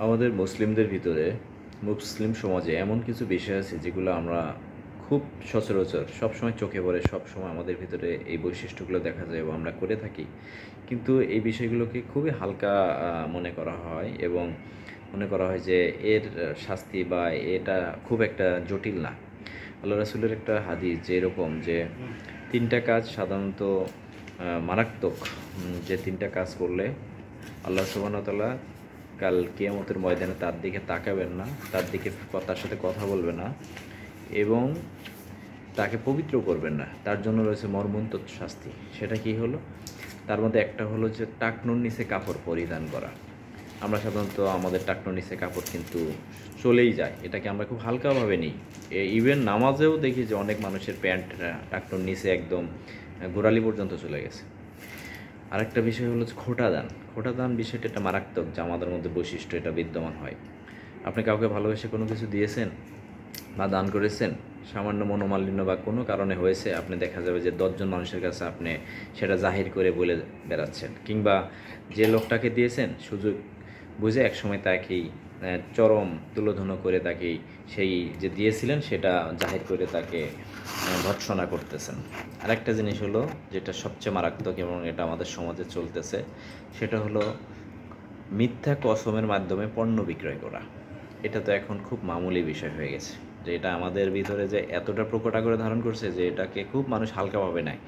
আমাদের মুসলিমদের ভিতরে মুসলিম সমাজে এমন কিছু বিষয় আছে যেগুলো আমরা খুব সচরাচর সবসময় চোখে পড়ে, সবসময় আমাদের ভিতরে এই বৈশিষ্ট্যগুলো দেখা যায় এবং আমরা করে থাকি। কিন্তু এই বিষয়গুলোকে খুবই হালকা মনে করা হয় এবং মনে করা হয় যে এর শাস্তি বা এটা খুব একটা জটিল না। আল্লাহ রাসূলের একটা হাদিস যে এরকম যে তিনটা কাজ সাধারণত মারাত্মক, যে তিনটা কাজ করলে আল্লাহ সুবহানাহু ওয়া তাআলা কাল কিয়ামতের ময়দানে তার দিকে তাকাবেন না, তার দিকে তার সাথে কথা বলবে না এবং তাকে পবিত্র করবেন না। তার জন্য রয়েছে মর্মন্তুদ শাস্তি। সেটা কি হলো? তার মধ্যে একটা হলো যে টাকনুর নিচে কাপড় পরিধান করা। আমরা সাধারণত আমাদের টাকনুর নিচে কাপড় কিন্তু চলেই যায়, এটাকে আমরা খুব হালকাভাবে নিই। ইভেন নামাজেও দেখি যে অনেক মানুষের প্যান্ট টাকনুর নিচে একদম গোড়ালি পর্যন্ত চলে গেছে। আরেকটা বিষয় হলো যে খোঁটা দান। খোঁটা দান বিষয়টা একটা মারাত্মক, যা আমাদের মধ্যে বৈশিষ্ট্য এটা বিদ্যমান হয়। আপনি কাউকে ভালোবেসে কোনো কিছু দিয়েছেন বা দান করেছেন, সামান্য মনোমালিন্য বা কোনো কারণে হয়েছে, আপনি দেখা যাবে যে 10 জন মানুষের কাছে আপনি সেটা জাহির করে বলে বেড়াচ্ছেন, কিংবা যে লোকটাকে দিয়েছেন সুযোগ বুঝে একসময় তাকেই চরম তুলোধনো করে তাকেই সেই যে দিয়েছিলেন সেটা জাহির করে তাকে ভর্ৎসনা করতেছেন। আরেকটা জিনিস হলো যেটা সবচেয়ে মারাত্মক এবং এটা আমাদের সমাজে চলতেছে, সেটা হলো মিথ্যা কসমের মাধ্যমে পণ্য বিক্রয় করা। এটা তো এখন খুব মামুলি বিষয় হয়ে গেছে, যে এটা আমাদের ভিতরে যে এতটা প্রকট আকারে ধারণ করছে যে এটাকে খুব মানুষ হালকাভাবে নেয়।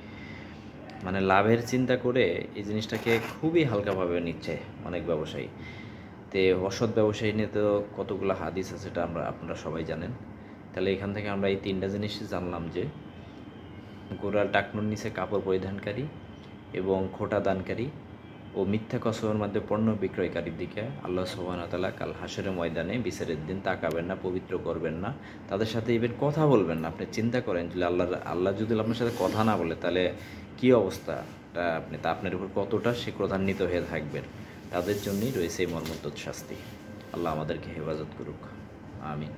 মানে লাভের চিন্তা করে এই জিনিসটাকে খুবই হালকাভাবে নিচ্ছে অনেক ব্যবসায়ী। তে অসৎ ব্যবসায়ী নিয়ে তো কতগুলো হাদিস আছে, সেটা আপনারা সবাই জানেন। তাহলে এখান থেকে আমরা এই তিনটা জিনিসই জানলাম যে গোড়াল টাকনুর নিচে কাপড় পরিধানকারী এবং খোঁটা দানকারী ও মিথ্যা কসমের মধ্যে পণ্য বিক্রয়কারীর দিকে আল্লাহ সুবহানাহু ওয়া তাআলা কাল হাসরের ময়দানে বিচারের দিন তাকাবেন না, পবিত্র করবেন না, তাদের সাথে ইভেন কথা বলবেন না। আপনি চিন্তা করেন যদি আল্লাহ যদি আপনার সাথে কথা না বলে তাহলে কী অবস্থাটা, আপনার উপর কতটা সে ক্রোধান্বিত হয়ে থাকবেন। তাদের জন্যই রয়েছে এই মর্মন্তুদ শাস্তি। আল্লাহ আমাদেরকে হেফাজত করুক, আমিন।